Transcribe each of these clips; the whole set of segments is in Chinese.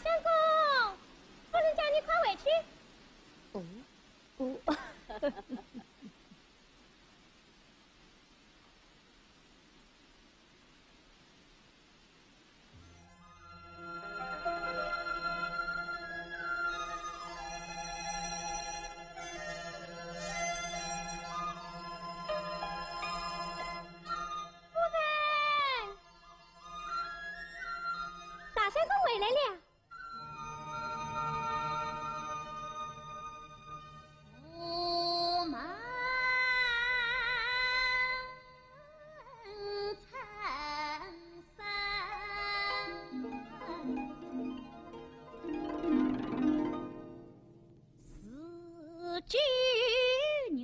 相公，夫人叫你快回去。大相公回来了。驸马参三，四句牛。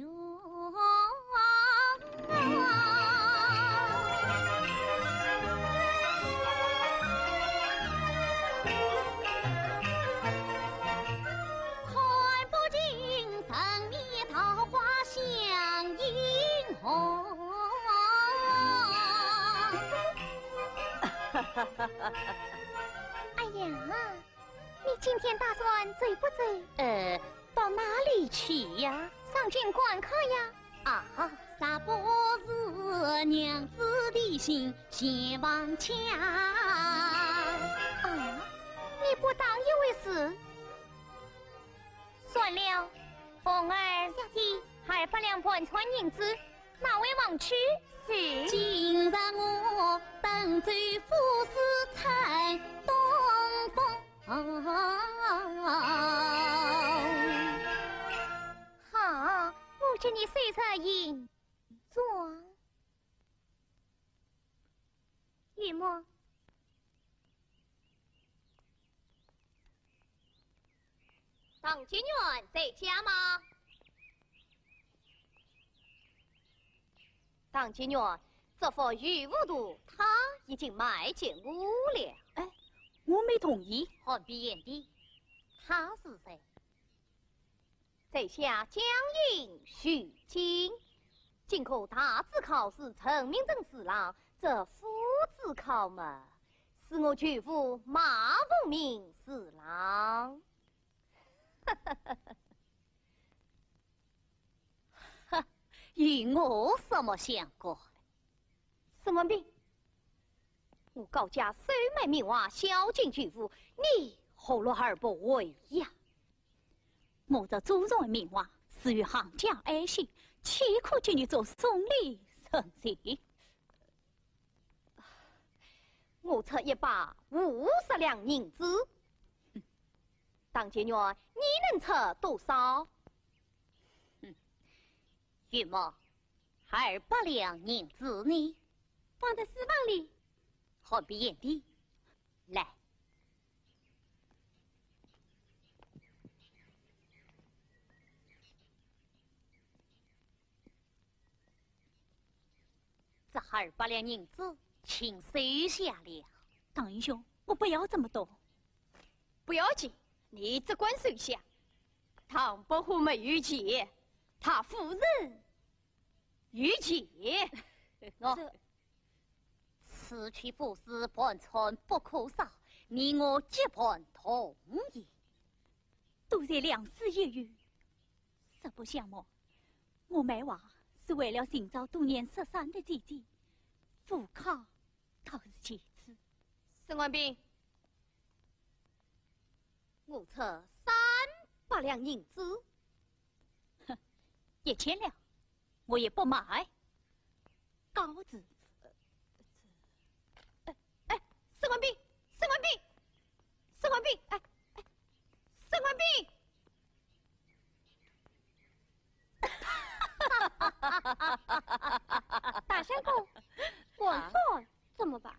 哎呀，你今天打算走不走？到哪里去呀？上京观看呀。啊，啥不是娘子的心先往强？啊，你不当一回事。算了，凤儿小姐200两半银子，哪位忘去？是。今日我等走富士采东风。好，我祝你岁出银装。玉墨，当金元在家吗？当金元，这幅玉无图他已经卖进屋了。哎，我没同意。汉鼻眼的，他是谁？在下江阴许金，今可大字考试成名正四郎，这夫子考嘛，是我舅父马凤鸣四郎。哈，与我什么相关？沈文斌，我高家收买名娃，孝敬舅父，你何乐而不为呀？我这祖宗名娃是与行家爱心，岂可叫你做送礼成行？我出150两银子，当家女你能出多少？玉墨，200两银子呢？放在私房里。好比眼的，来。这200两银子，请收下了。唐英兄，我不要这么多。不要紧，你只管收下。唐伯虎没遇见，他夫人遇见。此去不是半寸不可少，你我结伴同意。都在良师益友，实不相瞒，我卖娃是为了寻找多年失散的姐姐，赴考倒是其次。沈万斌，我出300两银子。哼，1000两，我也不买。高子。沈万斌，沈万斌，沈万斌，哎，沈万斌！大相公，我错怎么办？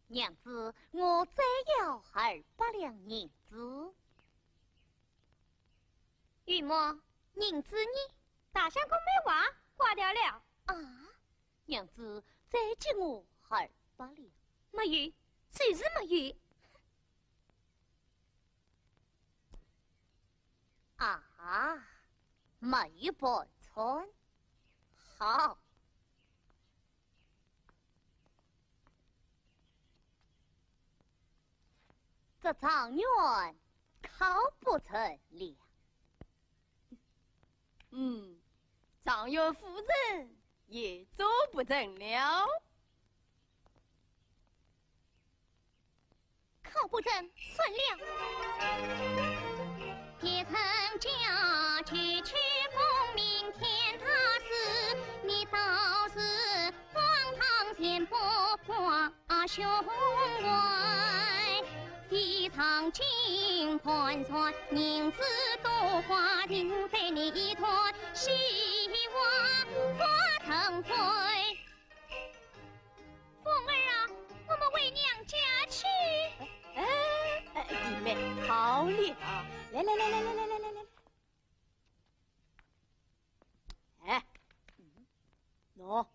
娘子，我再要200两银子。玉墨，银子呢？大相公没话，挂掉了。啊，娘子，再借我200两。没有，就是没有。啊，没半寸，好。这状元考不成了。状元夫人也做不成了。考不成，算了。别曾家去功名天大事，你倒是荒唐先不挂胸怀。非常金盘算，银子多花，留给你一团希望化成灰。凤儿啊，我们回娘家去。弟妹，好了，来，哎，喏，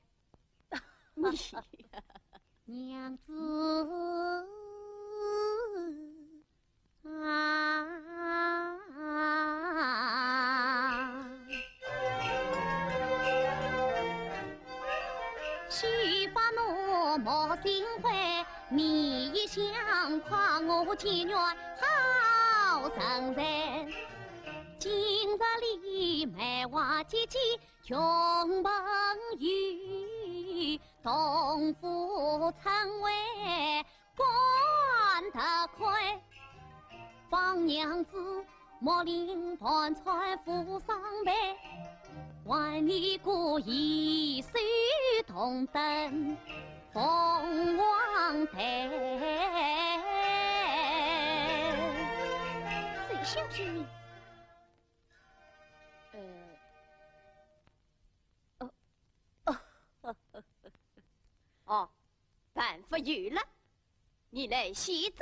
你娘子须把我莫心怀，你一想夸我妓女好生人，今日里梅花姐姐穷朋友，同父称为官得亏，方娘子莫令盘川扶上辈，还你故意手同灯凤凰台。谁想是你？办法有了，你来西征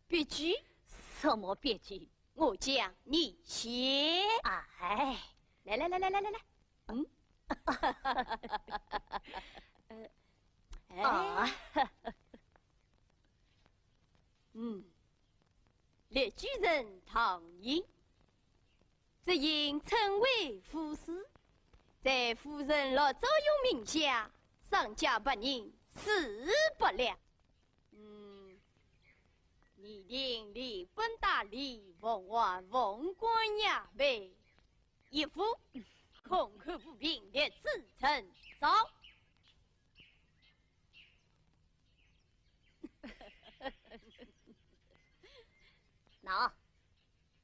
别居。什么别居？我讲你先。哎，来，列举人唐英，只因称为夫师，在夫人老早用名下，上家不认，死不了。你定理本大理，奉还奉官衙门，一副空口不平列自称走。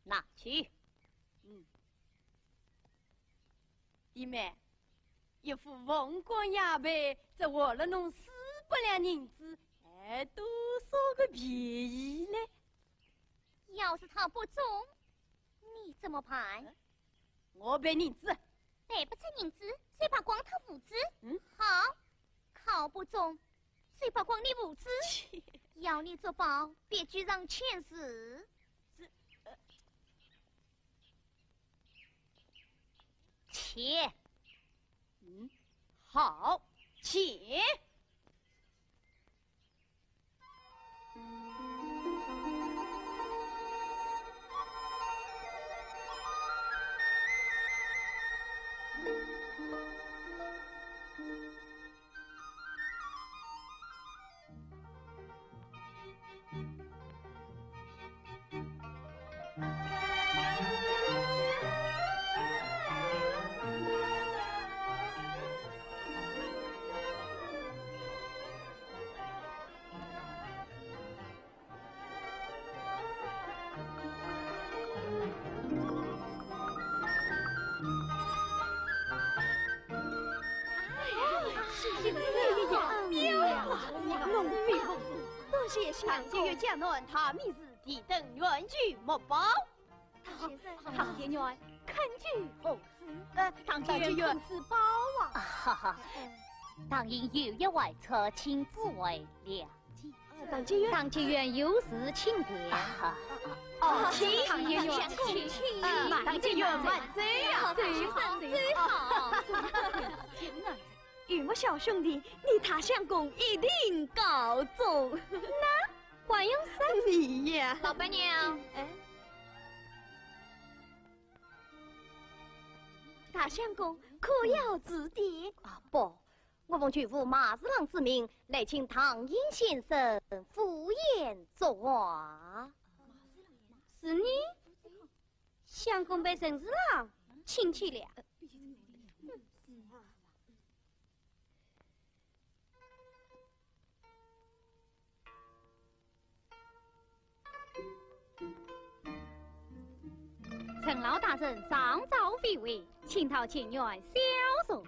拿去。弟妹，一副奉官衙门，这为了弄死不了银子，还多少个便宜呢？要是他不中，你怎么办？我赔银子。赔不成银子，谁把光他五子？好，考不中，谁把光你五子？要你做保，别居让前世。且，好，且。多谢唐姐月将论他名字提等原句莫报。唐姐元恳举后事。唐姐元元自保啊！哈哈，当因有一外出，亲自为了解。唐姐元有事请便。请唐姐元请。唐姐元万岁呀！最好。与我小兄弟，你他相公一定告终。那还用啥？你呀，老板娘，大相公可要指点？啊不，我奉曲府马四郎之命来请唐英先生赴宴作画。是你？相公被陈四郎请去了。陈老大人上诏废位，请讨前院小送。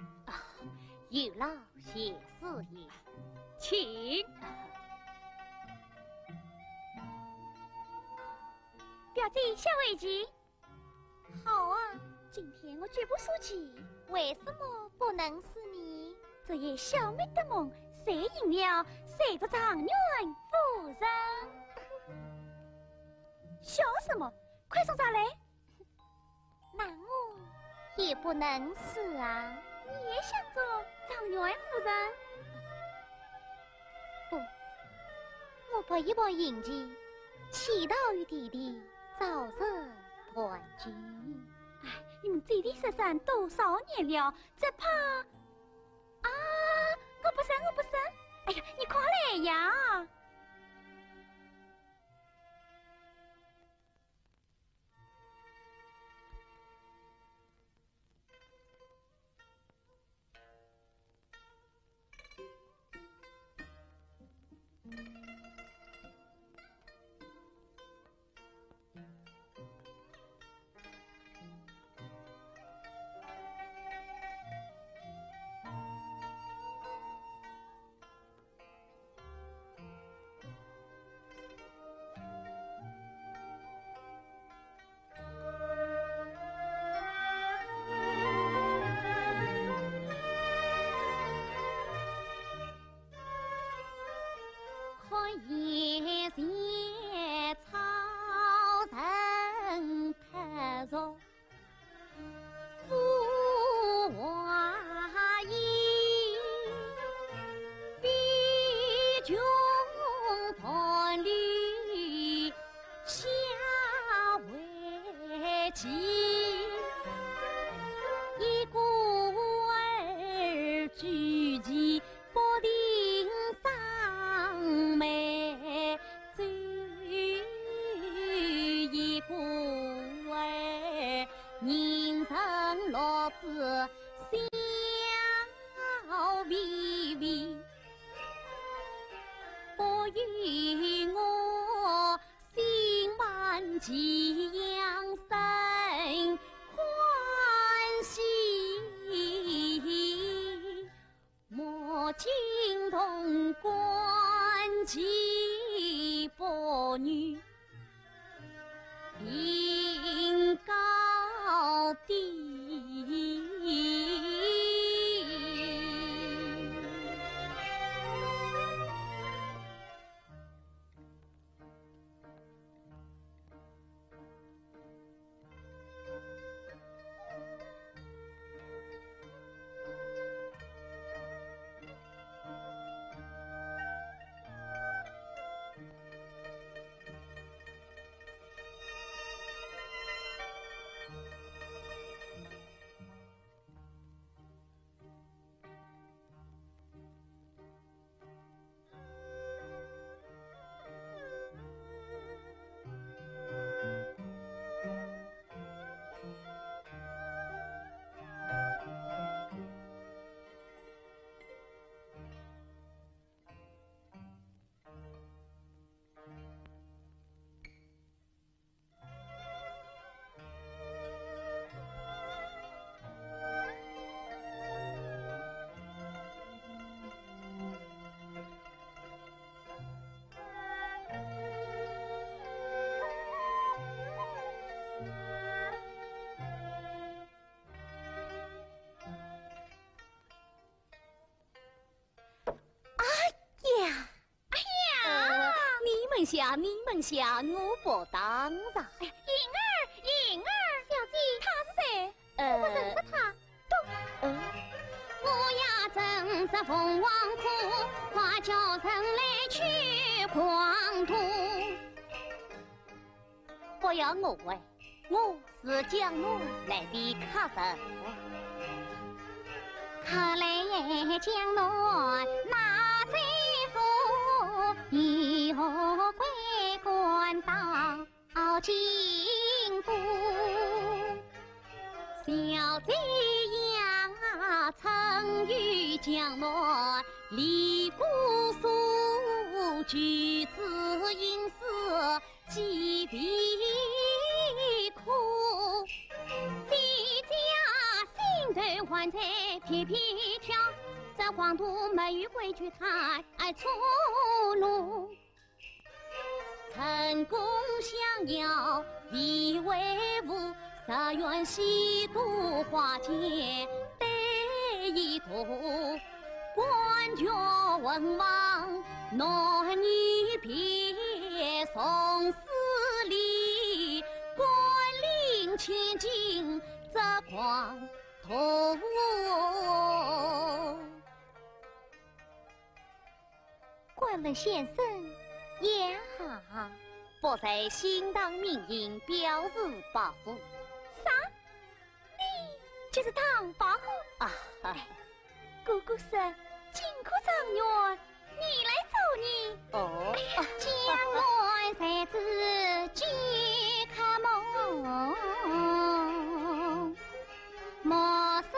有劳谢四爷，请。表弟下围棋。好啊，今天我绝不输棋。为什么不能是你？这夜小妹的梦，谁赢了，谁做状元夫人。笑什么？快送茶来！那我也不能是啊。你也想做状元夫人？不，我搏一搏运气，祈祷与弟弟早日团聚。哎，你们姐弟失散多少年了，只怕……啊，我不生，我不生！哎呀，你快来呀！夜夜草人拍着富华衣，比穷伴侣下围棋，一孤儿举棋不定上眉嘴，一孤儿人生乐子笑微微，不与我心满其养生欢喜，莫惊动官旗伯女禀告地。你们下，我不当然。哎呀，莹儿，小姐，他是谁？我不认识他。我呀真这凤凰窟，花轿城来去广途。不要误会，我是江南来的客人。看来江南那贼夫，以后归官到京都。小贼呀，曾于江南离姑苏，举子因死几笔苦。一家心头还在皮皮跳，在黄土没与规矩太粗鲁。成功想要vì为伍，啥愿西渡花间得一途。官爵文王，男女别送死礼，官领千金则光头。官人先生也好，不才心当命令，表示报复。啥？你就是唐伯虎啊？姑姑说金库状元，你来做你。哦，江南才知几可梦，莫失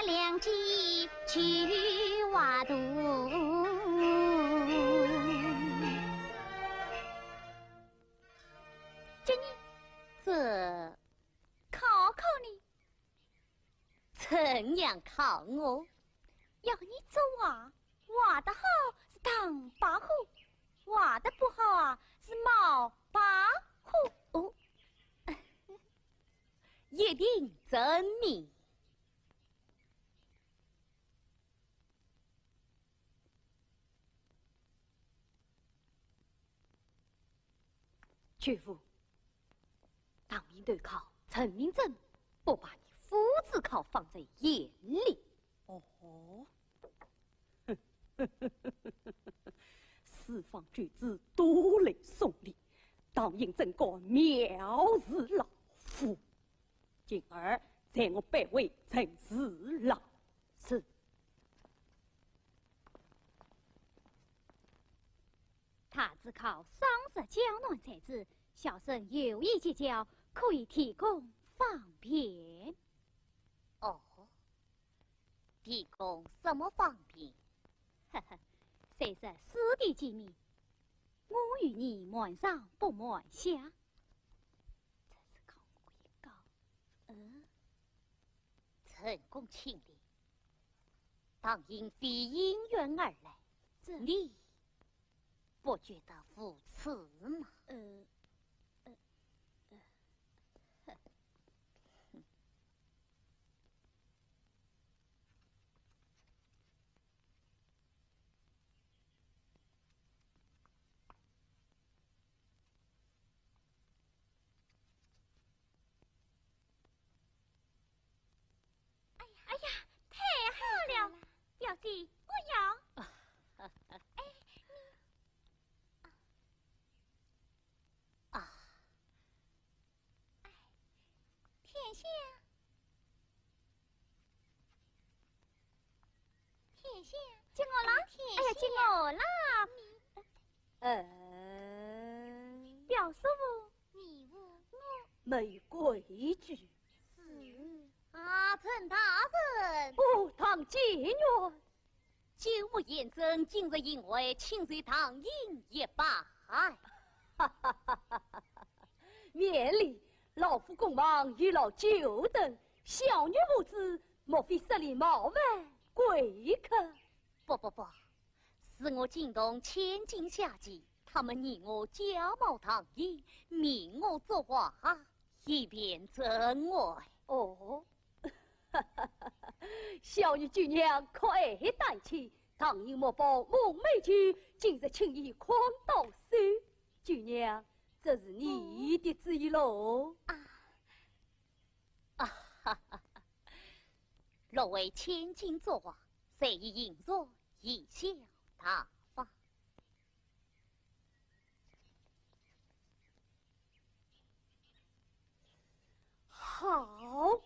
良机去挖渡。这你这考考你，怎样考我？要你做画，画得好是唐伯虎，画得不好啊是毛伯虎。哦，一定证明。岳父，当面对考陈明正，不把你夫子考放在眼里。哦，四方举子多来送礼，当应真个藐视老夫。今儿在我拜为陈四郎。是。他只靠双十江南才子，小生有意结交，可以提供方便。哦，提供什么方便？呵呵，虽是私地机密，我与你瞒上不瞒下。这是靠我一告，陈公请礼，当因非因缘而来，你不觉得无耻吗？哎呀，太好了！表弟，我要。哎，天下，天下，接我啦！哎呀，接我啦！表叔父，你我没规矩。阿陈大人，哦，唐监员，久无言争，今日因为请随唐营也罢。免礼，老夫公忙遇老久等，小女无知，莫非失礼冒犯贵客？不，是我惊动千金下级，他们拟我假冒唐营，命我作画，以便证我。哦，小女姑娘可爱待起，唐营莫报梦美菊，今日请你宽到手，姑娘，这是你的旨意喽。若为千金作画，谁以银若贻笑大方。好，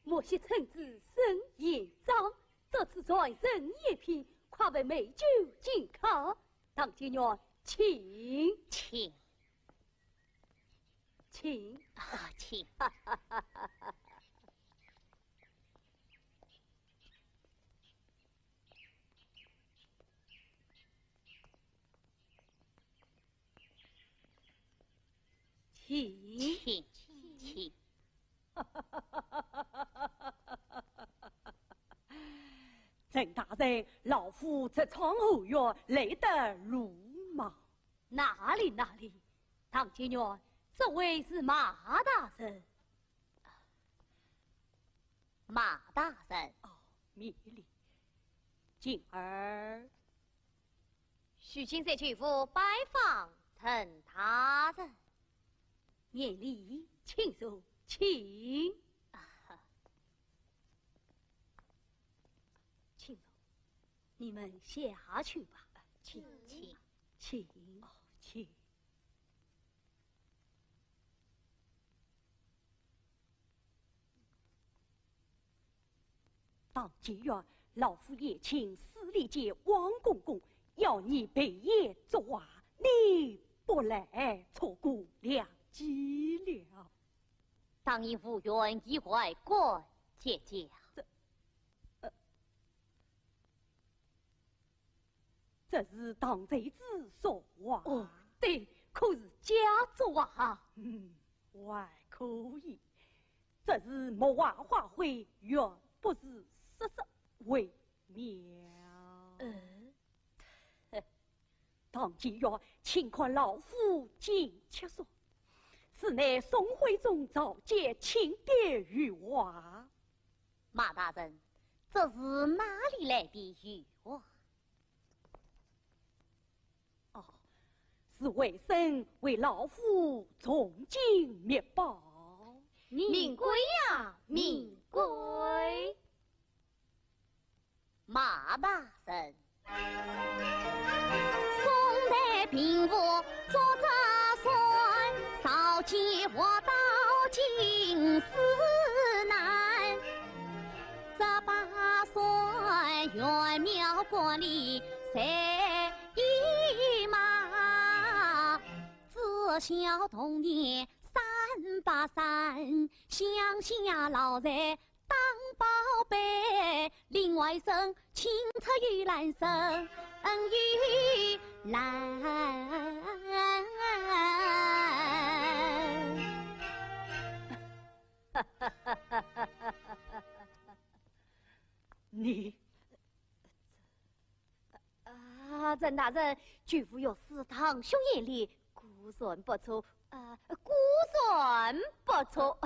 莫惜臣子身言章，这次传神一品，快为美酒敬客。唐金元，请请请请。请。郑大人，老夫在窗后院累得如毛。哪里？唐金元，这位是马大人。马大人，哦，免礼。今儿许卿在曲府拜访陈大人。免礼，请坐，请。请坐，你们下去吧。请。当今月，老夫也请司礼监王公公要你备宴作画，你不来，错过良机了。当因无缘意外过姐姐。这是当贼子说话。哦，对，可是假作啊。还可以。这是莫画画会，原不是实为妙。当今月，请看老夫进切说，此乃宋徽宗召见钦点御画。马大人，这是哪里来的御画？是为生为老夫重金密宝。命贵呀，命贵！马大人，宋代贫富作着算，少计我到今思难。这把算元苗国里谁一马？自小童年383，乡下老人当宝贝，另外生清澈玉兰生玉兰。你郑大人，举夫有事堂兄眼里，孤算不错。孤算不错。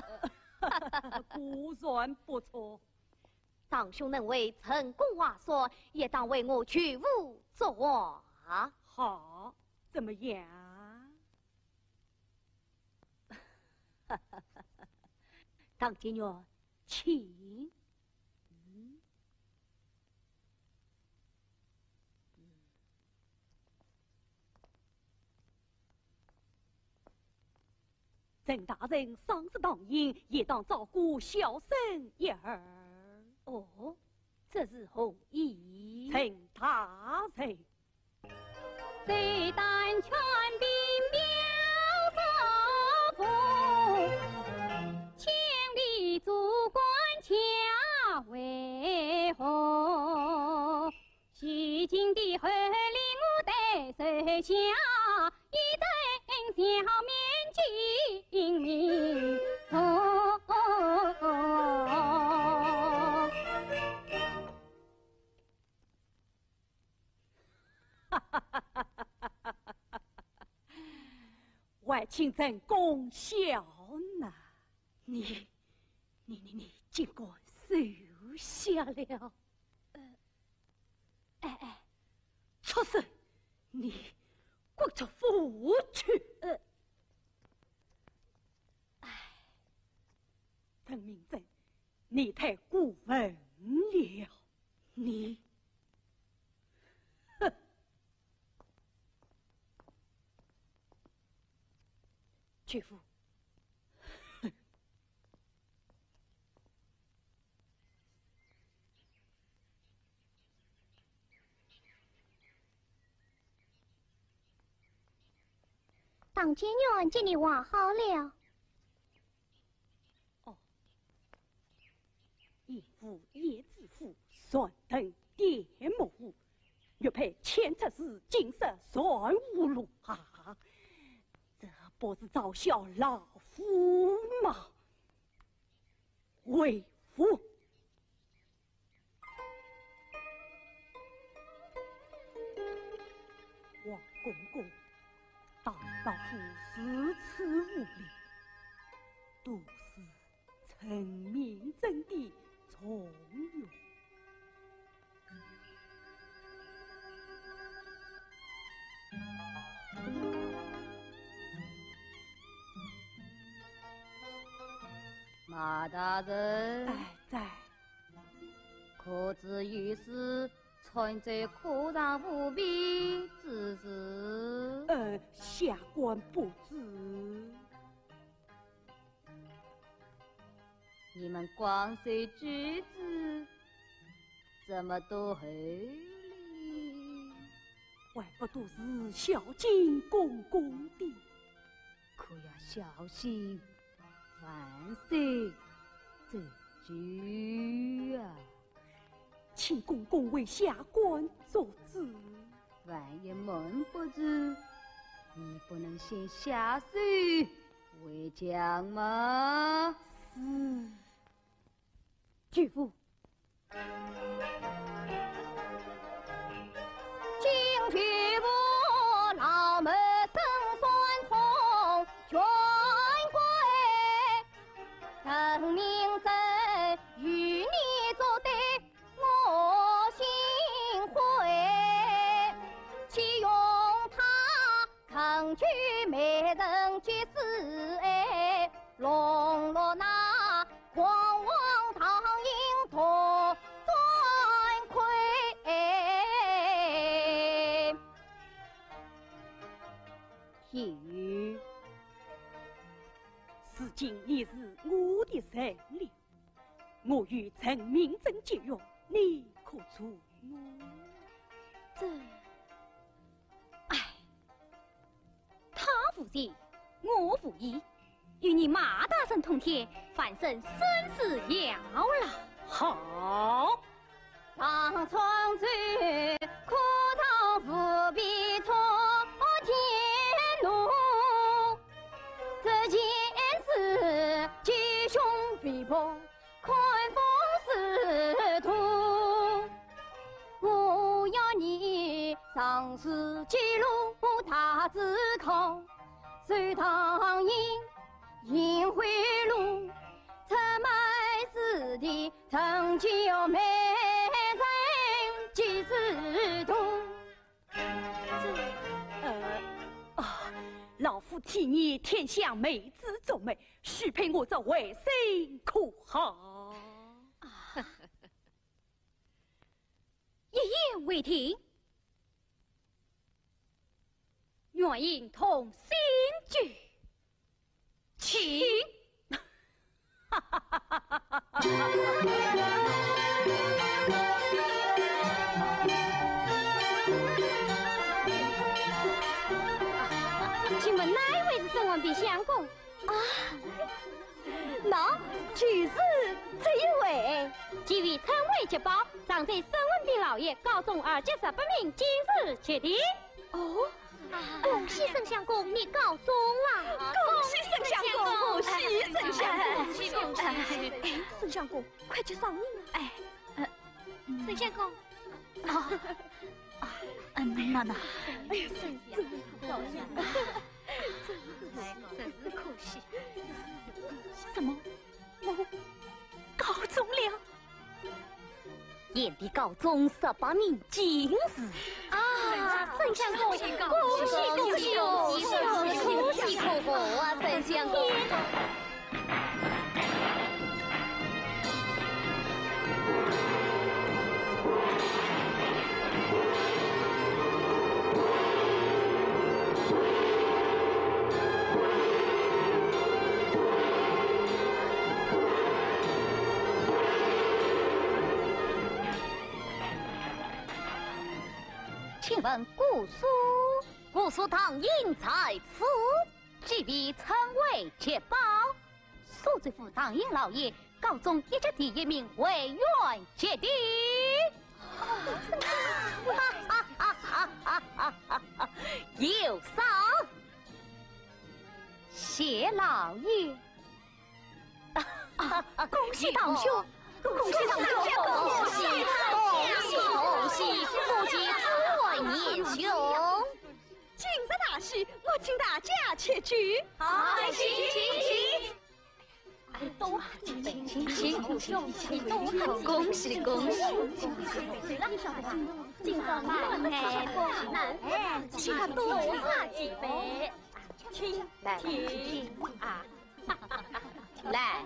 孤算不错。堂兄能为成功画说，也当为我举夫作画。好，怎么样？唐金元，请。郑大人丧事当迎，也当照顾小生一儿。哦，这是何意？郑大人，谁但全兵表作风，千里祖关恰为红。虚情的后令我得手下，一阵笑面精明。外卿真功效呢，你尽管收下了。出事，你滚出府去！陈明正，你太过分了，你绝夫。当监院见你画好了。哦，一夫叶子夫，算等颠木户，玉佩千尺是金色算无路啊！这不是嘲笑老夫吗？为夫。王公公，大老夫四次无礼，都是陈明真的从容。马大人，在。可知于是存在可上无比之事？下官不知。你们光绪举子这么多厚礼，还不都是孝敬公公的？可要小心万岁这句啊！请公公为下官做主。万一瞒不住，你不能先下手为将吗？是。绝夫。金曲部老门生酸痛全归，陈明真与你作对我心悔，岂用他成全美人绝世爱，笼络那狂妄唐营托专亏。天宇，如今你是我的人了，我与陈明真结约，你可出我？这，他无罪，我无义，与你马大神同天，反生生死摇了。好，当窗子可当不必错天怒，这件事吉凶必破，看风使图。我要你上书记录他自考，随唐银贿赂，出卖私地，成就美人几时度？老夫替你天下美子做美，许配我这为生可好？一言为停，愿应同心聚，请。请问哪一位是沈王陛相公？那就是这一位。基于称谓捷报，长在沈文彬老爷高中而结18名，今日确定。哦，恭喜沈相公，你高中了！恭喜沈相公，恭喜沈相公，恭喜恭喜！沈相公，快去上任了。沈相公，那，哎呀，沈真高兴，真是可惜。什么？我高中了？燕帝高中18名进士啊！沈相公，恭喜恭喜恭喜恭喜恭喜可贺啊，沈相公！姑苏，姑苏堂印在此，即必称为捷报。苏州府堂印老爷告中一级第一名为元节帝。有赏，谢老爷。恭喜堂兄！恭喜堂兄！恭喜恭喜！不及诸位年兄，今日大喜，我请大家切聚。好，请。都请恭喜！今朝满爱难，请他多喝几杯。请啊！来，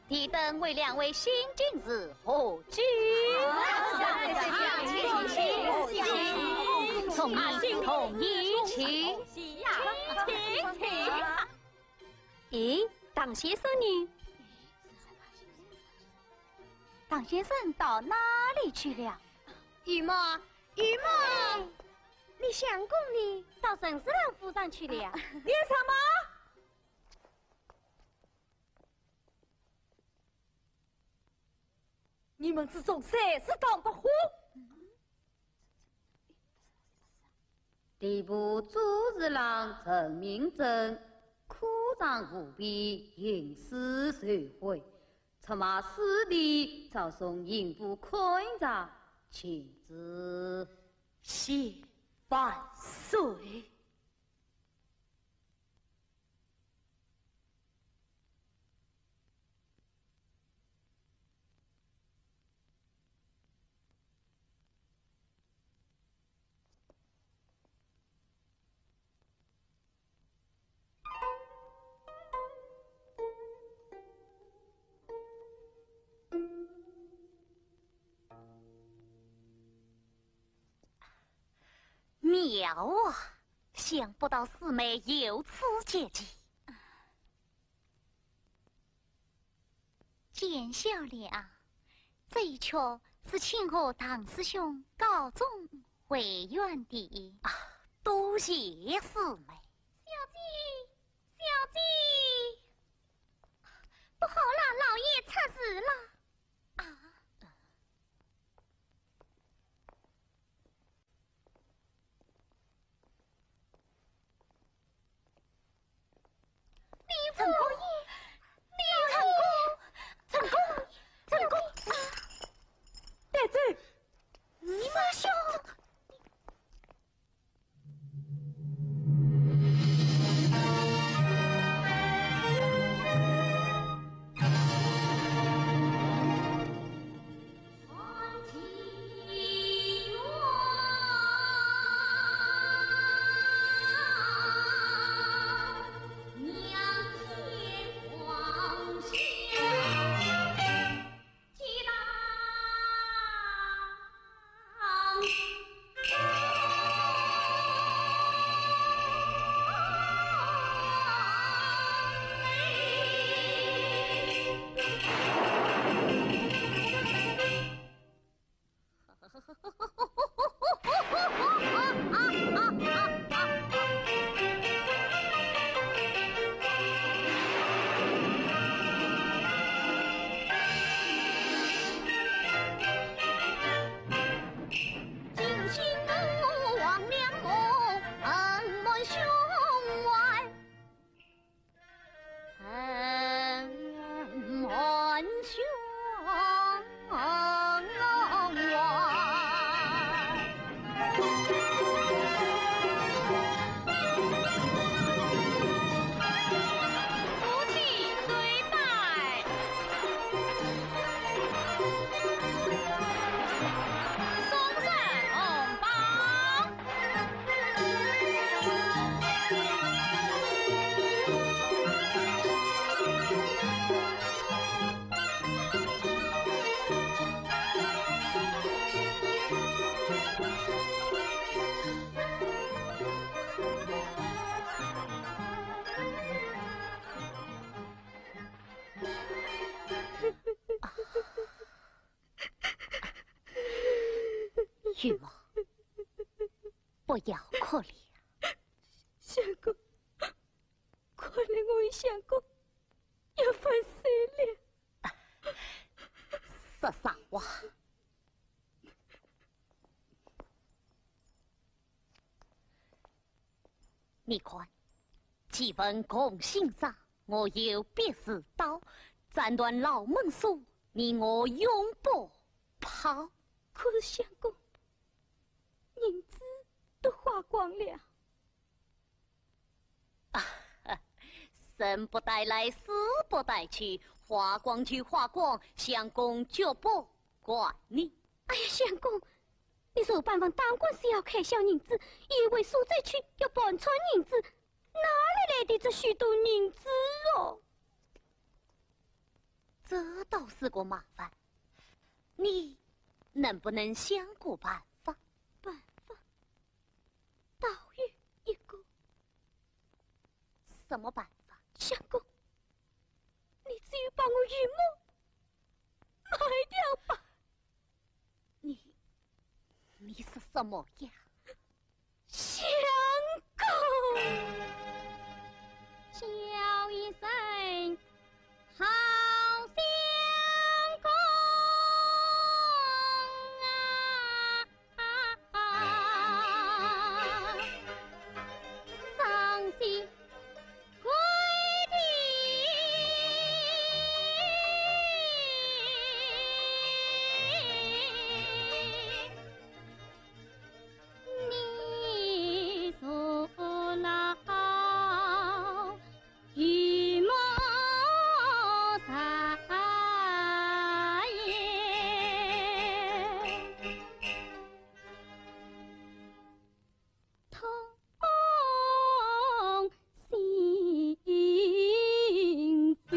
提灯为两位新进士贺举。同意，请。咦，唐先生呢？唐先生到哪里去了？姨妈，你相公呢？到沈四郎府上去了。你什么？你们之中谁是当不虎？吏部主事郎陈明正苦长无比，营私受贿，出卖私利，遭送刑部宽察，请旨谢万岁。妙啊！想不到四妹有此结计。见笑了，这一曲是请我唐师兄告中回院的啊！多谢四妹。小姐，不好了，老爷出事了！啊！陈公爷，带走。你妈兄。玉墨，不要可怜。相公，看来我与相公要分手了。十三娃，你看，几分共欣赏，我有别事到，斩断老门锁，你我永不跑。可是相公，银子都花光了。生不带来，死不带去，花光就花光，相公绝不怪你。哎呀，相公，你说办法当官是要开销银子，因为所在区要搬穿银子，哪里来的这许多银子哦？这倒是个麻烦，你能不能想个办法？办法，倒有一个。什么办法？相公，你只有把我玉梦卖掉吧。你是什么呀？相公，叫一声好相公啊！伤心归地，你所劳与莫撒言，同心扉，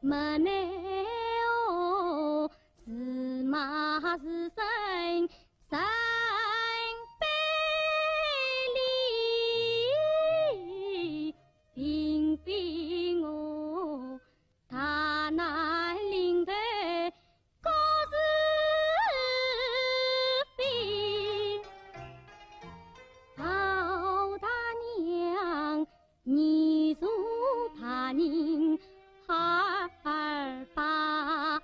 莫奈何是马是身身背离，并非我大难临头各是非，敖大娘你如他人孩儿把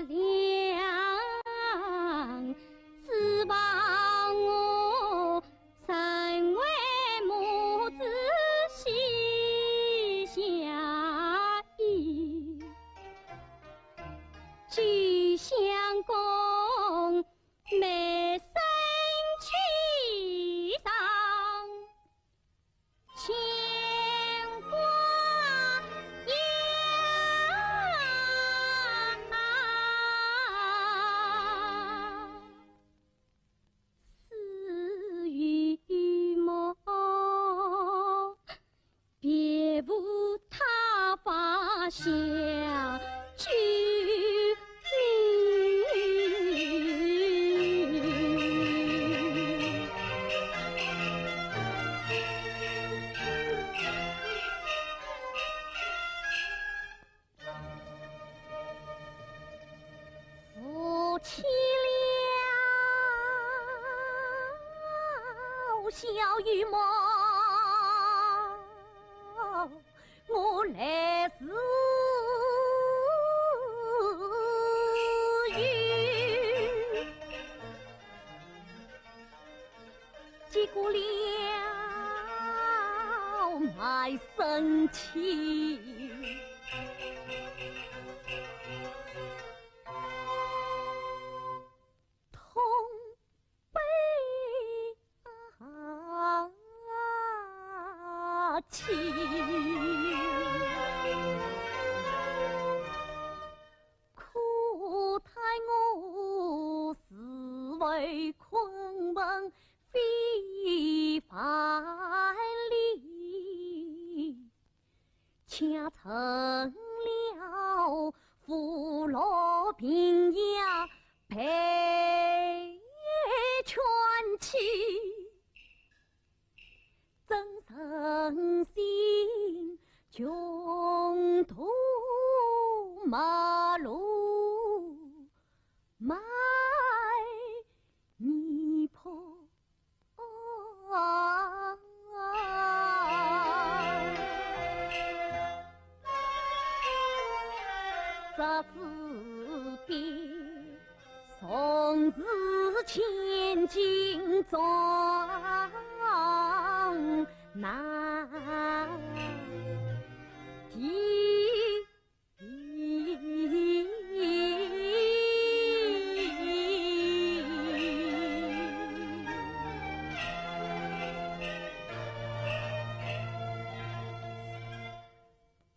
娘，指望我成为母子膝下衣，据相公眉生气上，牵挂呀，死与梦，别无他法相救你。夫妻俩笑与梦，我来自于结果了卖身契，痛悲情，苦叹我是为昆仑非凡理，恰成了扶老贫呀配全妻，真诚心穷途马路卖眼睛中难敌。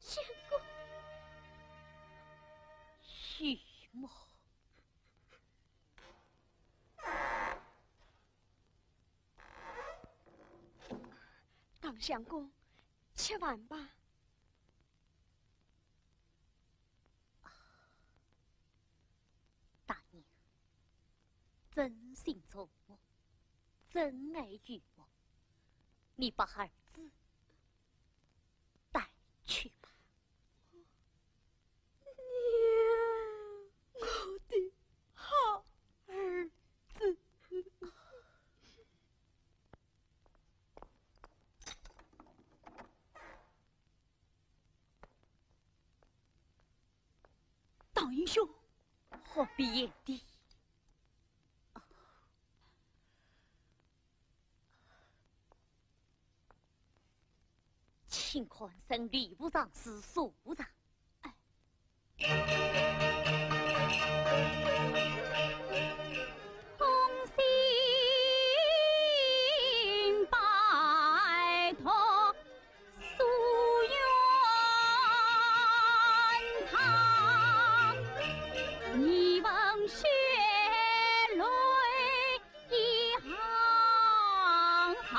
相公，徐某。唐相公，吃饭吧。大娘，真心宠我，真爱于我，你把儿子带去吧。娘，我的好儿子。唐英兄，何必言地？请看升礼部长是署长。同心拜托夙愿堂，一吻血泪一行行。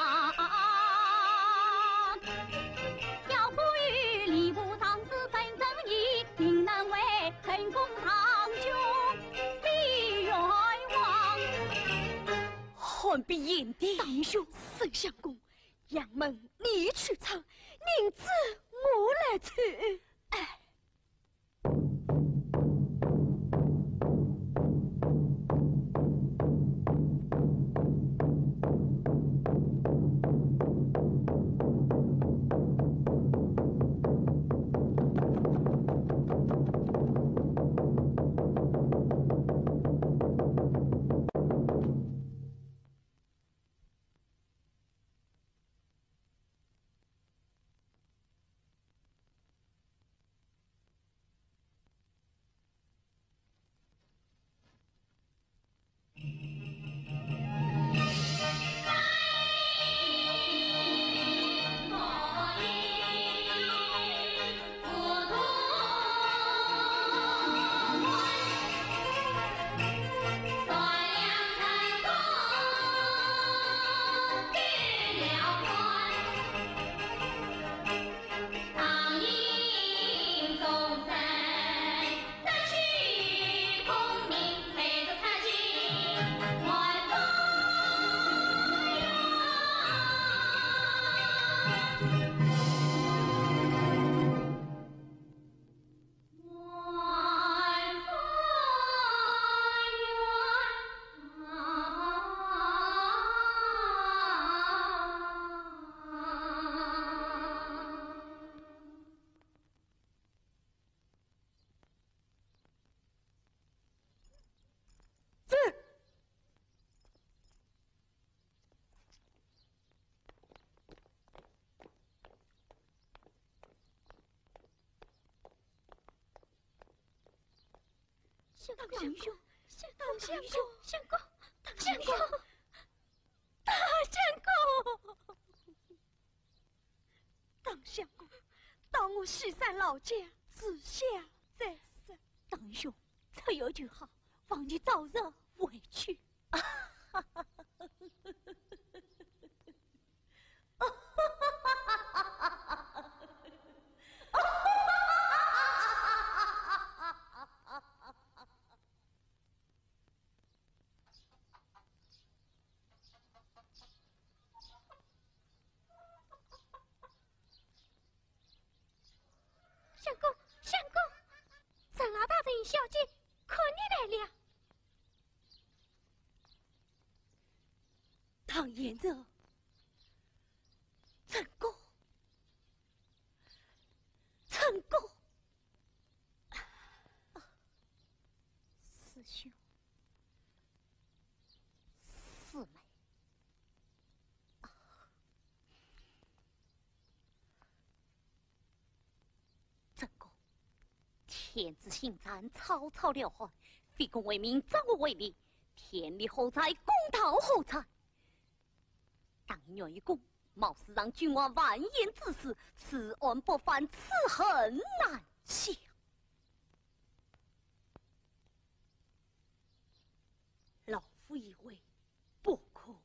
要呼吁礼部长是真正义，定能为成功堂兄喜愿望。何必言地？大英兄，沈相公，杨门你去唱，名字我来取。哎。唐英兄，唐相公，相公，唐相公，大相公，唐相公，当我西山老家，子夏在身。唐英兄，这有句好，望你早日回去。相公，相公，陈老大人小姐，可你来了。唐延哲，成功，成功！师兄，天子信战，草草了还，非公为民，则我为利。天理何在？公道何在？当一愿一公，貌似让君王完颜之死，此案不犯，此恨难消。老夫以为不可。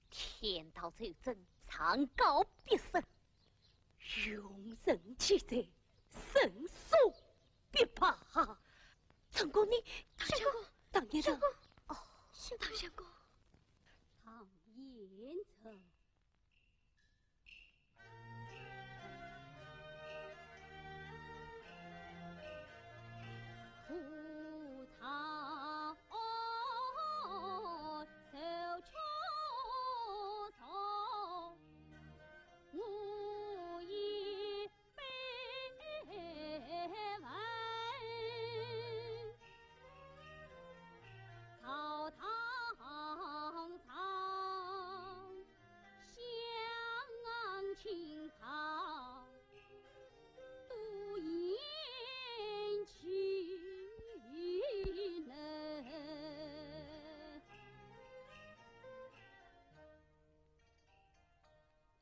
天道酬真，常告必胜。用人气者，胜数必怕。成功你，唐相公，当年的哦，唐相公，唐延成。胡草手秋草，无以悲闻。草堂草，香青草，独饮其能。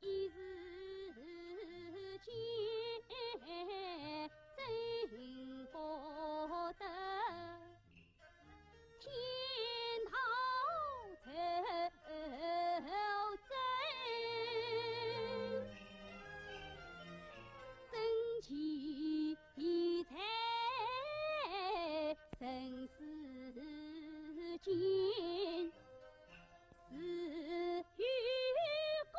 一日间真不得，天道酬真，真奇才，生死间，死于公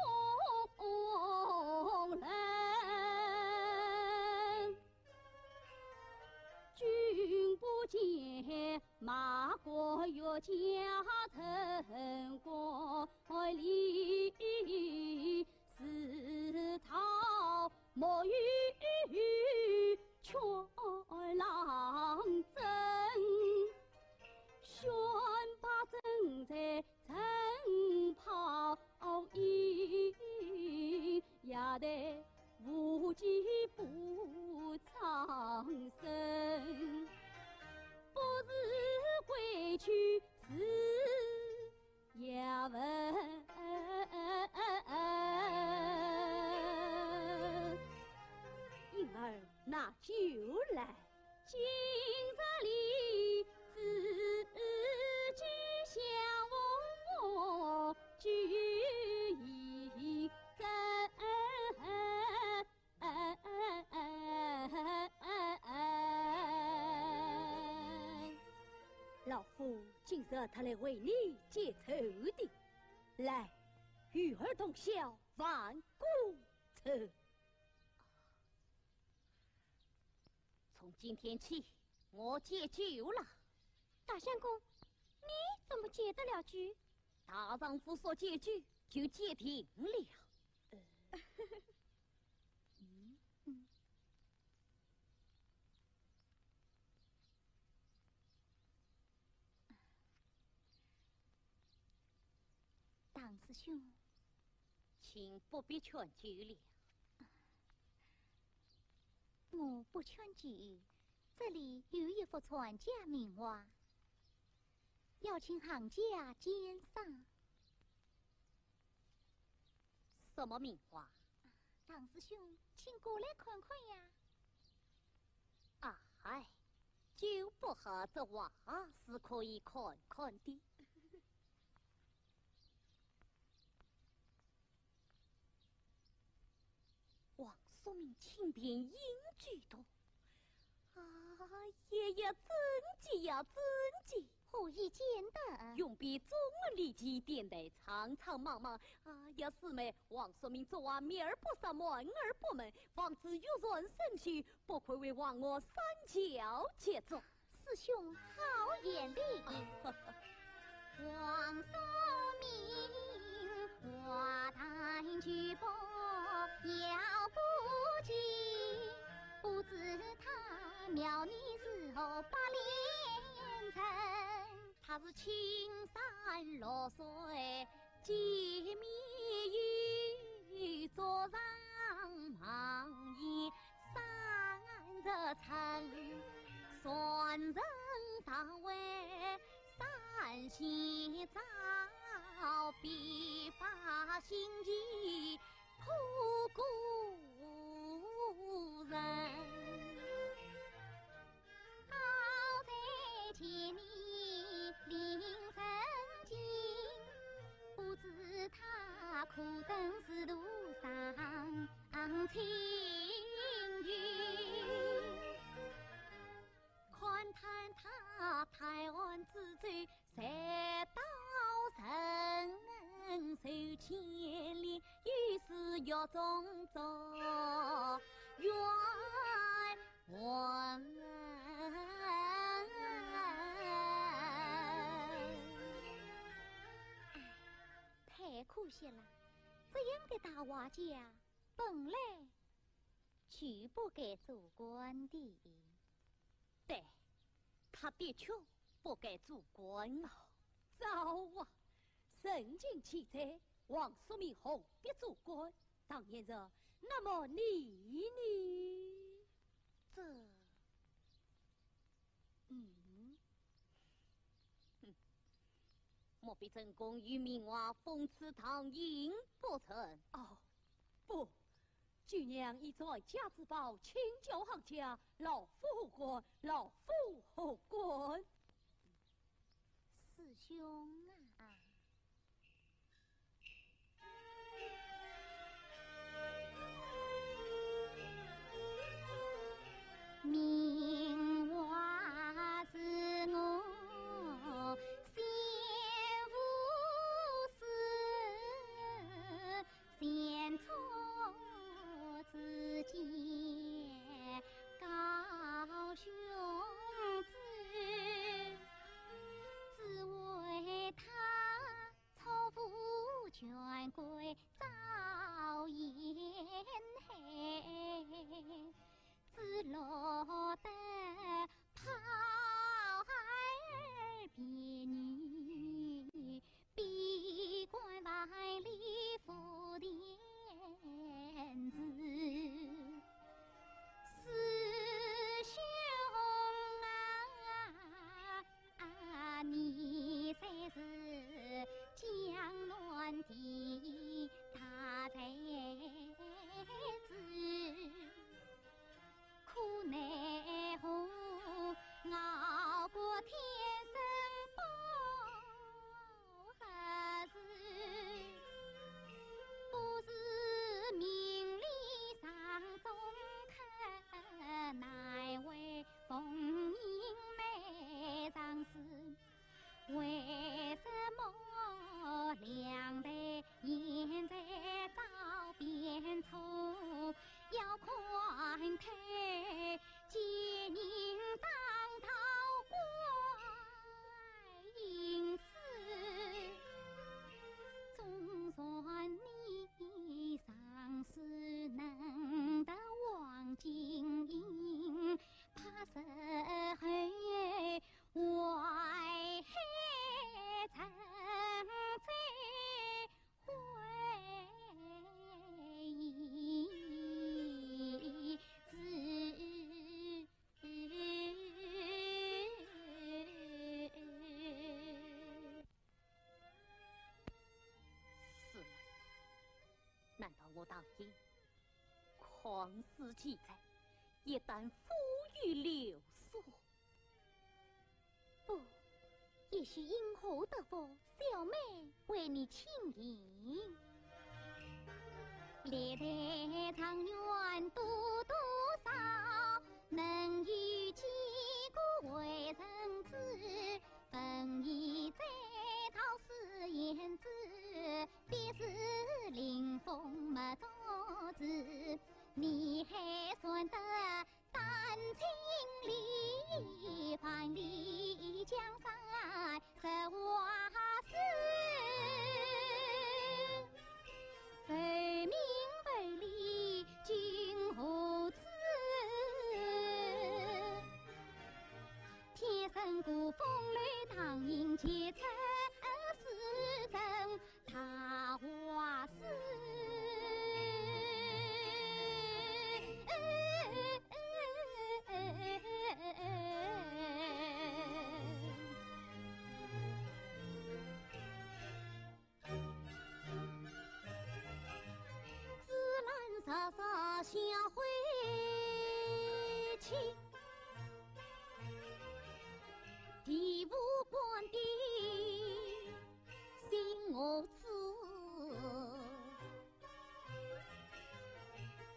人。君不见，马过岳家城国里，丝草莫与全郎争。宣把正在城袍衣，压得无计不长生。不知归去时也闻。婴儿拿酒来，今日里自己相我聚一斟。老夫今日特来为你解仇的。来，与儿同销万古愁。从今天起，我戒酒了。大相公，你怎么解得了局？大丈夫说戒酒，就戒定了。唐师兄，请不必劝酒了。我不劝酒，这里有一幅传家名画，邀请行家鉴赏。什么名画？唐师兄，请过来看看呀。啊嗨，酒不喝，这画是可以看看的。王叔明轻便英举多，爷爷真迹呀真迹，何以见得？用笔中立即点得长长忙忙呀四妹，王叔明昨晚面儿不上门儿不门，方知有人生气，不愧为王我三教杰作。师兄好眼力。王叔明花坛举报要不及，不知他苗你时候把连城，他是青山绿水结密语，桌上忙言三着城，算人大为三西早，必发心机扑故人。好在千里临深津，不知他苦等是路上青云。看探他台湾之罪，谁道人受牵连，于是狱中做冤枉。太可惜了，这样的大画家本来就不该做官的。对，他的确不该做官啊！糟啊！身经其在，王叔明何必做官？当然是，那么你呢？这，莫非真公与明娃讽刺唐寅不成？哦，不，舅娘已在家之宝请教行家，老夫何官？老夫何官？师兄啊！明娃是我先父师，先从之间高兄子，只为他操夫权贵早延黑，只落得抛孩儿别女，闭关万里赴天子。师兄啊，你才是江南的大才子，苦奈何熬过天生不合适，不是名利上中客，乃为逢迎美上司。为什么两代现在早变丑？要宽退奸人当头怪隐私，总算你上司能得王金英，怕是后外曾在回忆之。是吗？难道我当今旷世奇才，一旦富于流俗？不，也许因祸得福，小妹为你请缨。历代长远多多少，能与几个为人知，本意在讨是言之，必是临风没着子，你还算得丹青里万里江山实话是，为民为利君何知？天生古风雷唐寅结成世人，情，地无关的心我知。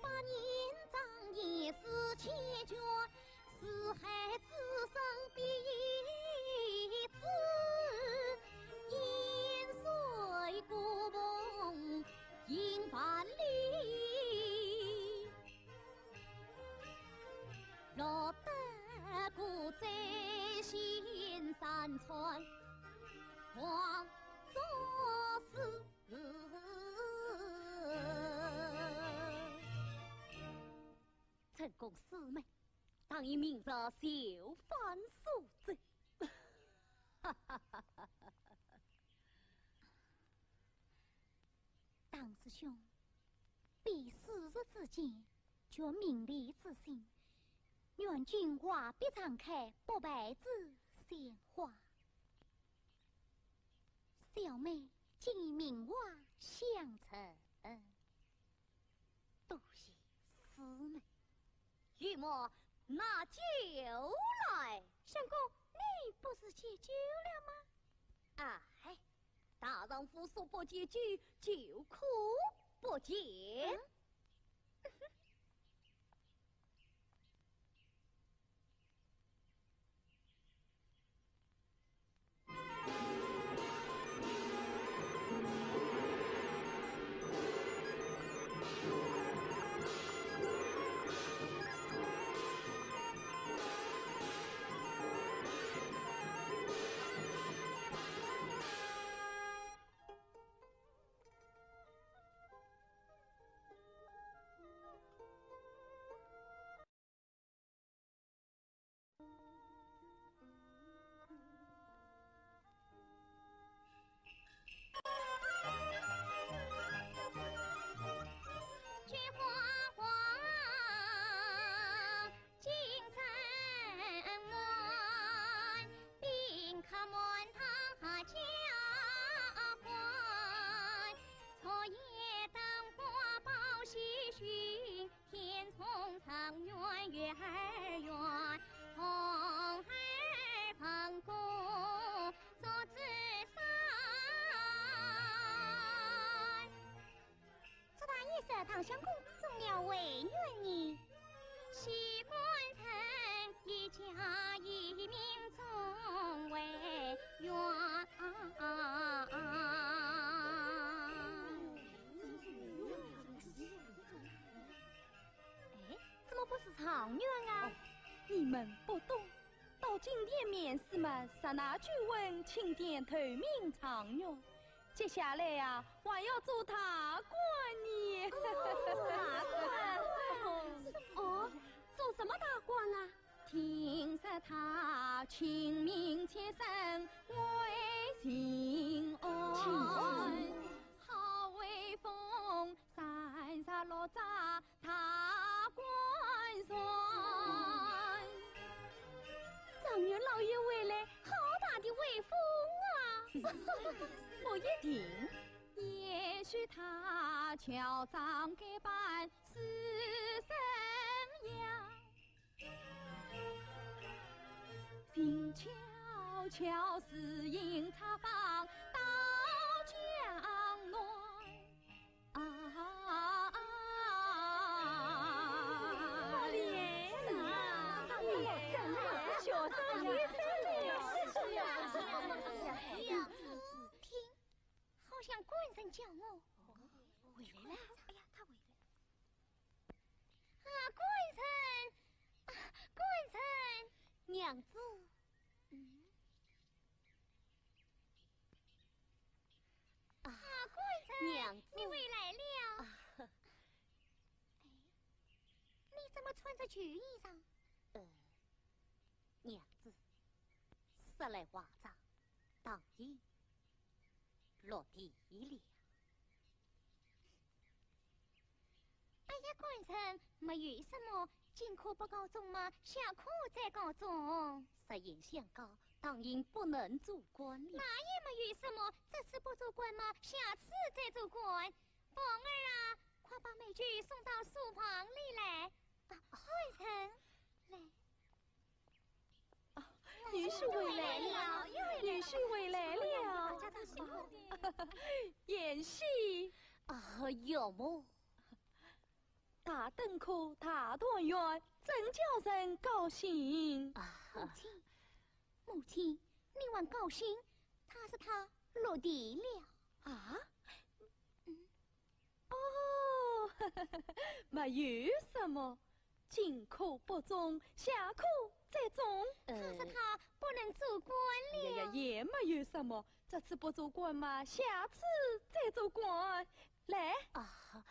百年长夜思千卷，四海之声必一知。烟水古梦迎万里，落得故在心山川，黄作诗。成功师妹，当以明日就翻素贞。当师兄，彼四日之间，却名利之心，愿君话必常开，不败之鲜花。小妹今以名话相承，多谢师妹。玉墨拿酒来。相公，你不是戒酒了吗？哎，大丈夫说不戒酒，就可不戒。唐相公中了为愿意，西关城一家一命终为愿。哎，怎么不是常愿啊？你们不懂，到今天面试嘛，刹那就问钦点头名常愿。接下来呀，还要做大官呢。大官？哦，做什么大官啊？听说他亲民切身，为情爱，好威风，36扎大官帅。状元老爷回来，好大的威风啊！不一定，也许他乔装改扮是神样，静悄悄是阴茶坊到江南啊！大莲，大莲，小张也是呀。好像官人叫我回来了。哎呀，他回来了。官人，娘子。官人，娘子，你回来了。哎，你怎么穿着旧衣裳？娘子，拾来瓦帐，当衣落地了。哎呀，官人，没有什么，今可不告状吗？下课再告状。实言相告，当因不能做官了。那也没有什么，这次不做官吗？下次再做官。凤儿啊，快把美菊送到书房里来。官人，来。女婿回来了，女婿回来了。演戏啊，有么？大灯科大团圆，真叫人高兴。母亲，你还高兴？他是他落地了啊？哦，没有什么，进可不中，下可再中。他是他不能做官了。也没有什么，这次不做官嘛，下次再做官。来啊，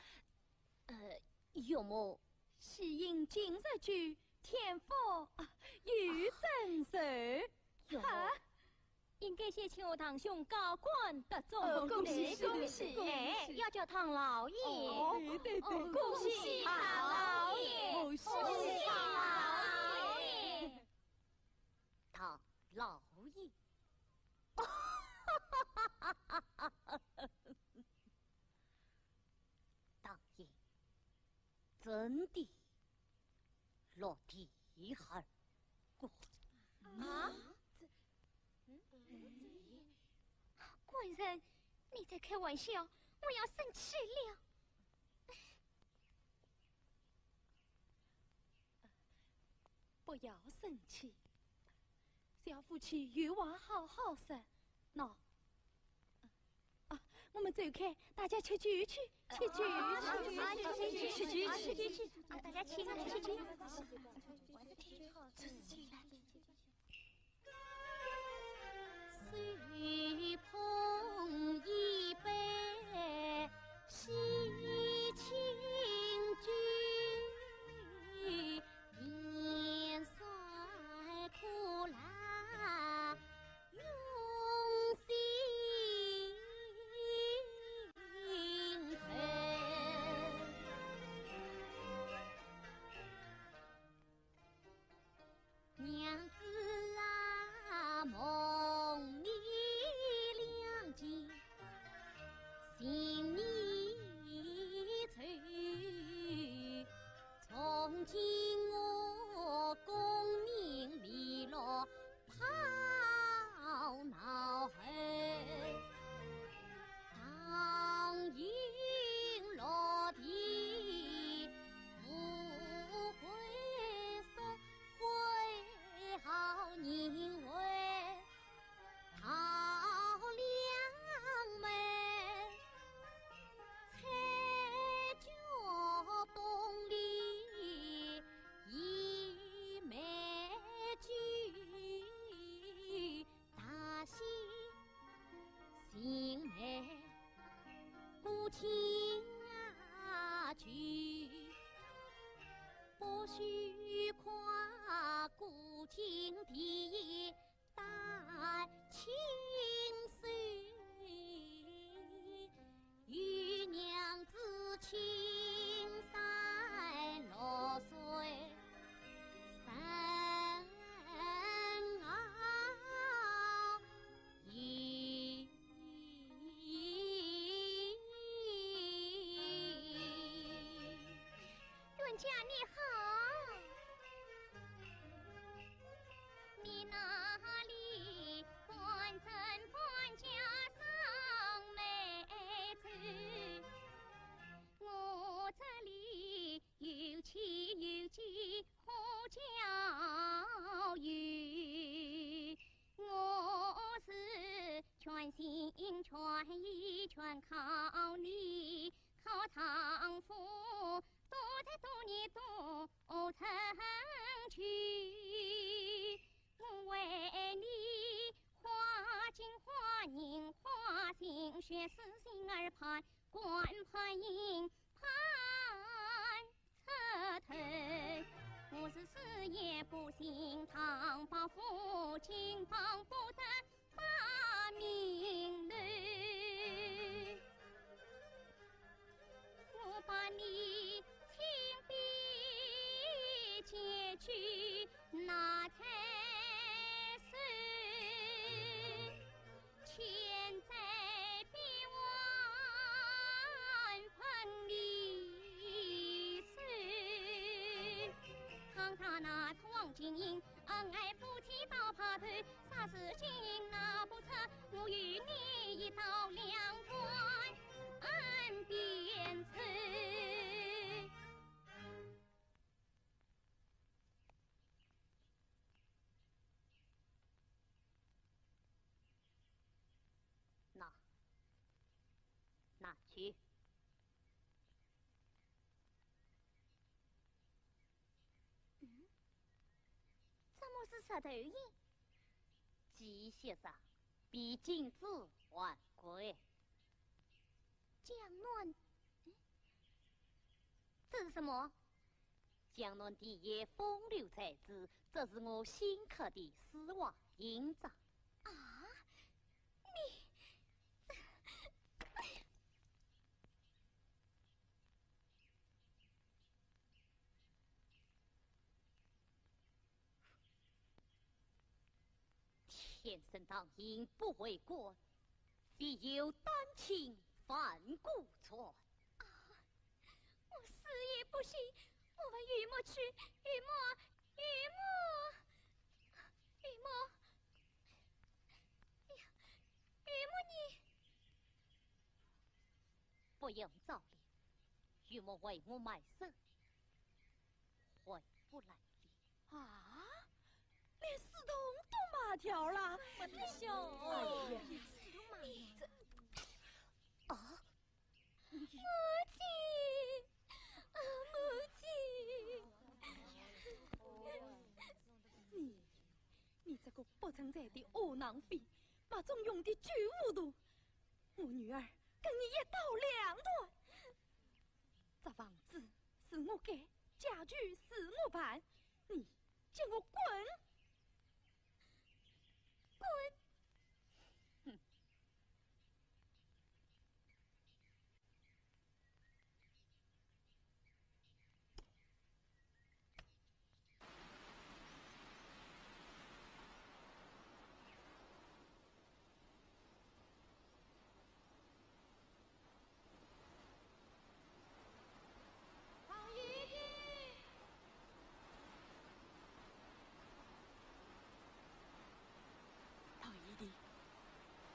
有么？喜迎今日剧，天福与真寿。啊，应该先请我堂兄高官得中，恭喜恭喜！哎，要叫唐老爷。对，恭喜唐老爷，恭喜唐老爷，唐老爷。当爷真的落地儿过啊？官人，你在开玩笑，我要生气了。不要生气，小夫妻有话好好说。喏，我们走开，大家吃酒去，吃酒去，大家吃酒。随捧一杯喜庆酒，年岁苦辣用心疼。娘子啊，梦里两件心里愁，从今我功名利落抛脑后，当应落地富贵送回好人为好娘们，彩脚洞里一枚菊，大喜新梅古琴曲，不须夸古今第代情绪，与娘子情赛6岁三一。冤家你好，你那里官真官家上美子，我这里有妻有妻好教育，我是全心全意全靠你，靠丈夫多才多艺多成趣，我为你花金花银花心血丝心儿盼，官盼银盼侧头。我是死也不信唐伯虎，金榜不得把名留。我把你亲笔借去拿才收，千载必万分离收。堂堂那闯金营，恩爱夫妻到爬头，啥事情闹不成，我与你一刀两断岸边走。拿去。怎么是石头印？鸡先生，比金子还贵。江南，这是什么？江南第一风流才子，这是我新刻的丝袜印章。啊，你，天生当印不为过，必有丹青反骨传。啊，我死也不信！我问玉墨去，玉墨，哎呀，玉墨你不用造了，玉墨为我卖身，回不来了。啊！连四通都麻条了，我的小，哎呀，你这啊！母亲，啊，母亲，你这个不存在的窝囊废，把中用的巨糊涂，我女儿跟你一刀两断。这房子是我盖，家具是我办，你叫我滚！哼！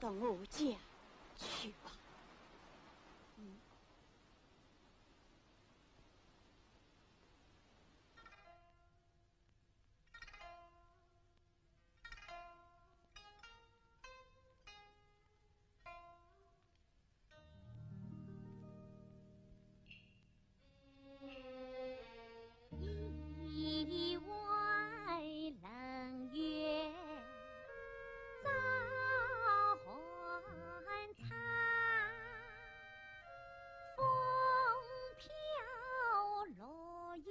到我家去吧。意外冷月早还残，风飘落叶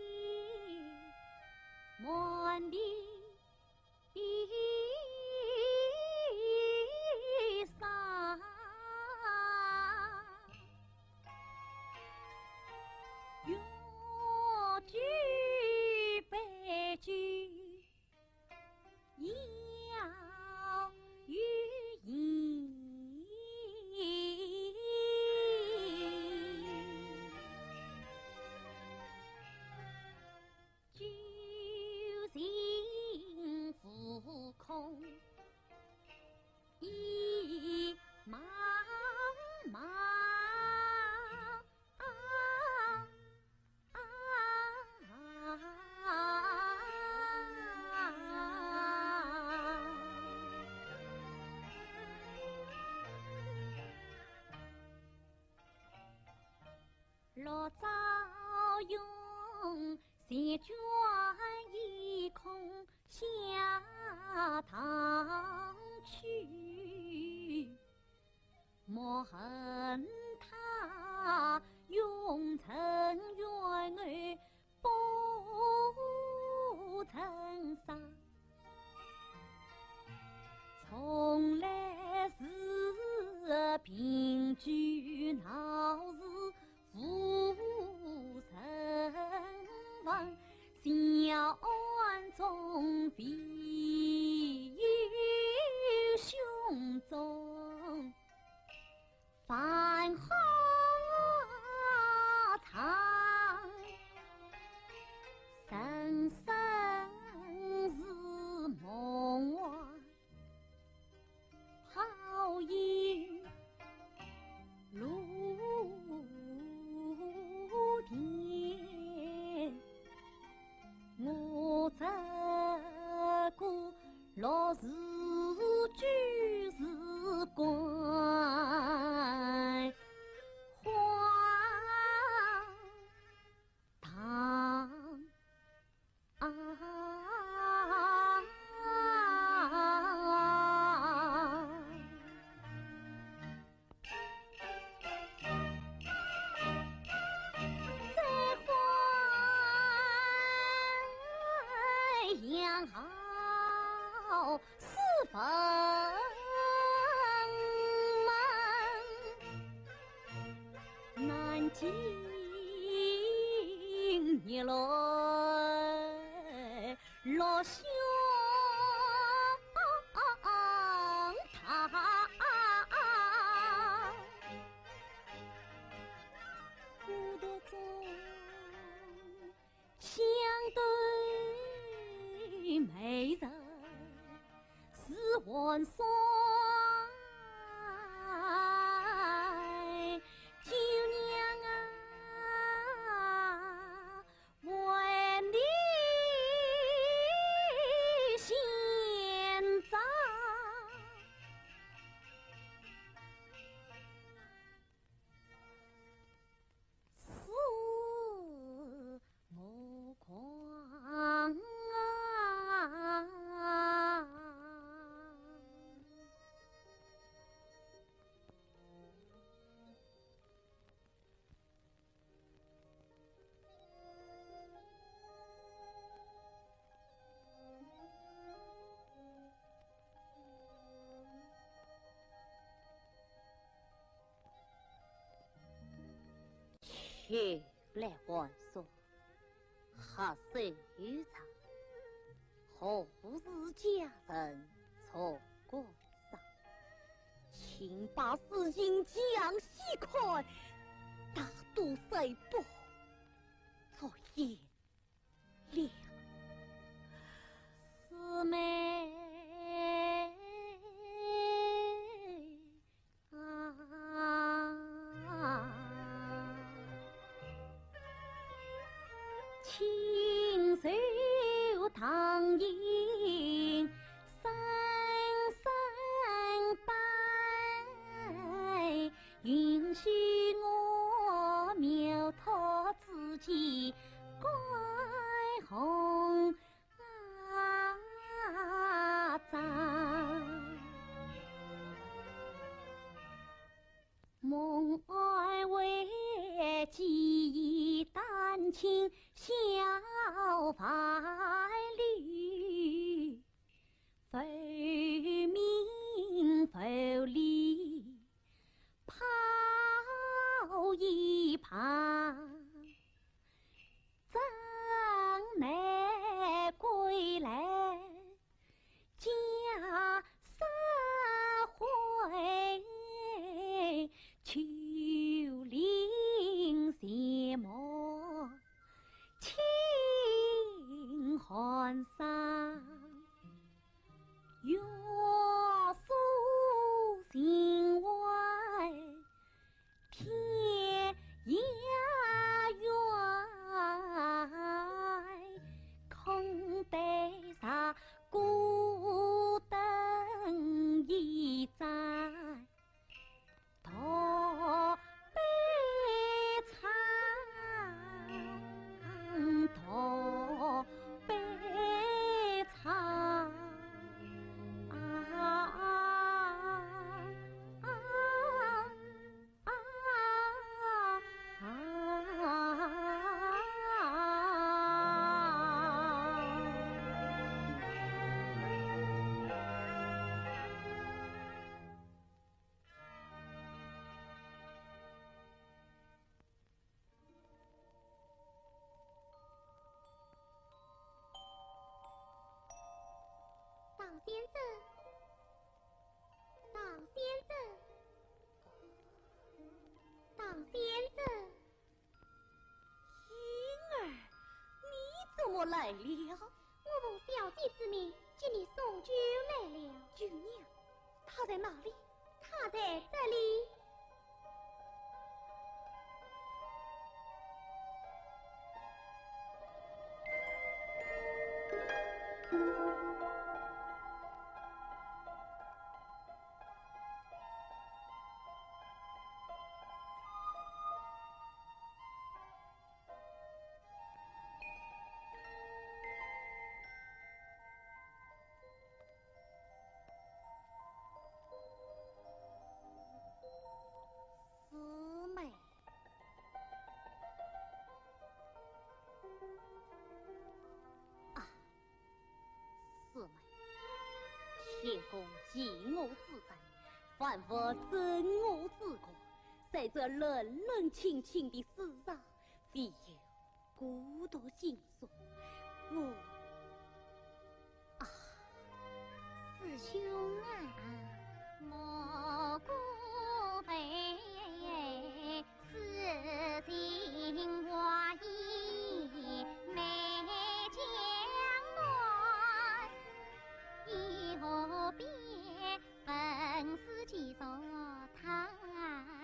满地伤。越举悲剧要予以酒尽浮空意茫茫。落朝涌，闲卷一空下堂去。莫恨他永尘冤案不曾杀，从来是凭据闹事负身亡，小案中必有凶踪，繁华藏，深深好四分门，南京日来落香堂，古道中相对美人是黄霜。舅娘啊，为你献唱。是目眶啊！却来还说，何谁有常？何日家人错过上？请把事情详细看，大度谁不作言了？师妹啊！亲手唐营三拜，允许我苗头之间改红妆。梦爱为记忆丹青小白驴，浮名浮利抛一旁，真难归来家三回。秋林斜墨清寒山，月宿心外天涯远，空对上孤灯一盏。托悲惨，托悲惨唐先生，唐先生，唐先生，婴儿，你怎么来了？我奉小姐之命，接你送酒来了。舅娘，她在哪里？她在这里。公弃我之罪，反复憎我之过，在这冷冷清清的世上，唯有孤独心酸。我师兄啊，莫过悲，私情话意没将乱，以后别本是几所叹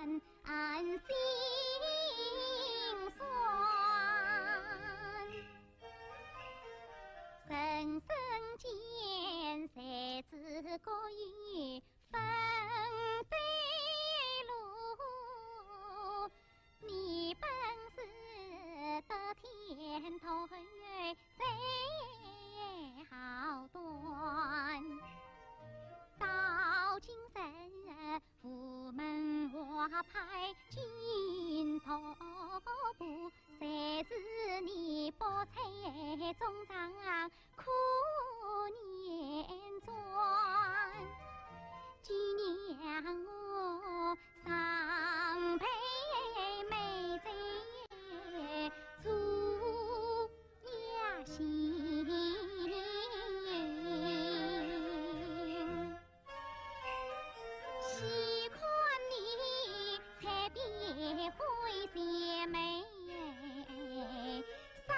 心酸。人生间，才知各有分对路。你本是得天头最好端，到今日府门花牌金头布，才是你博采中长苦年转。纪念我上辈妹在出家心，喜看你才别会邪眉三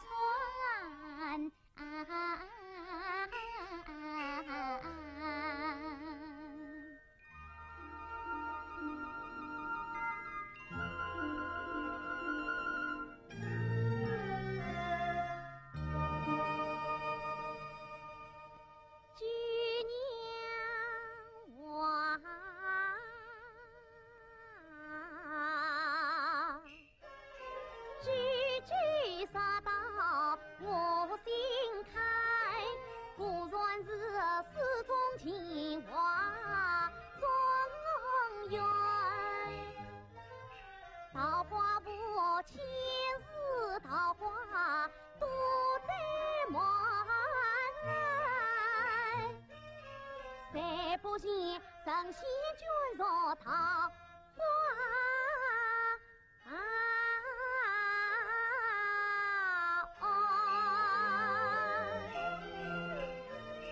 川。情话中原，桃花坞千丝桃花多在满，谁不见神仙卷上桃花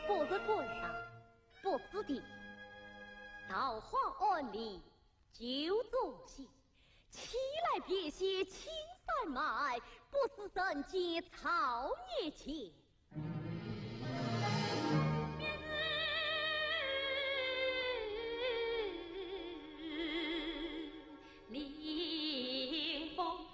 不是官上不知地，桃花庵里就中戏，起来别些青山脉，不是人间草叶情。临风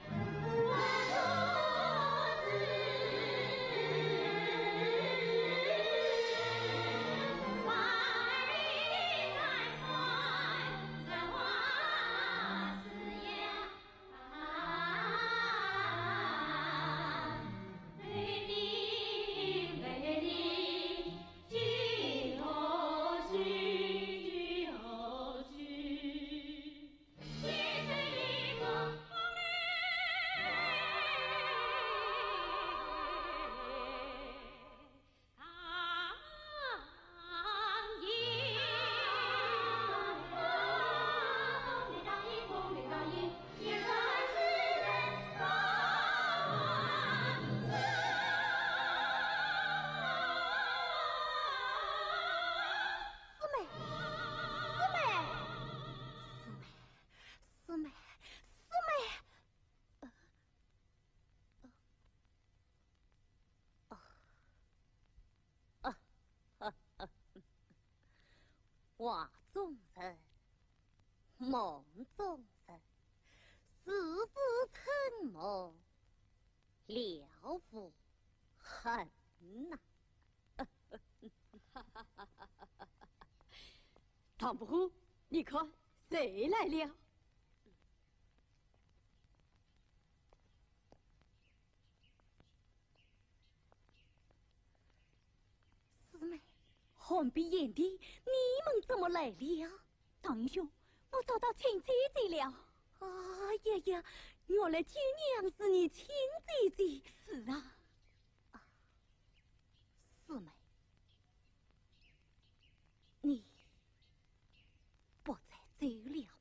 画中人，梦中人，世事沉默，了无痕呐！唐伯虎，你看谁来了？师妹，寒碧眼的，你们怎么来了？唐英兄，我找到亲姐姐了。哎呀呀，原来九娘是你亲姐姐。是啊，师妹，得了。